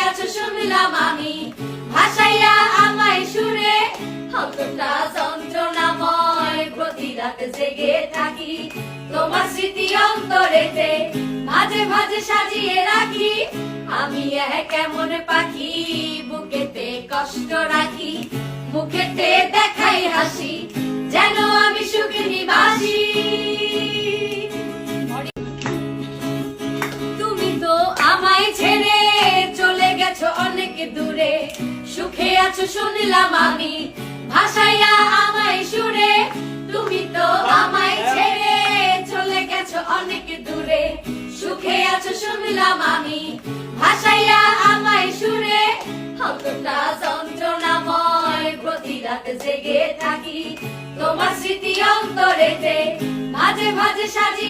আছো শুনলাম আমি, ভাসাইয়া আমায় সুরে, কতটা যন্ত্রণাময় প্রতি রাত জেগে থাকি, তোমার স্মৃতি অন্তরেতে মাঝে মাঝে সাজিয়ে রাখি, আমি এক এমন পাখি বুকেতে কষ্ট রাখি, মুখেতে দেখাই হাসি, যেন আমি সুখে নিবাসী। তুমি তো আমায় ছেড়ে চলে গেছো অনেক দূরে, সুখে আছো শুনলাম আমি, ভাসাইয়া আমায় সুরে, তুমি তো আমায় ছেড়ে চলে গেছো অনেক দূরে, সুখে আছো শুনলাম আমি, ভাসাইয়া আমায় সুরে, কতটা যন্ত্রণাময় প্রতি রাত জেগে থাকি, তোমার স্মৃতি অন্তরেতে মাঝে মাঝে সাজি।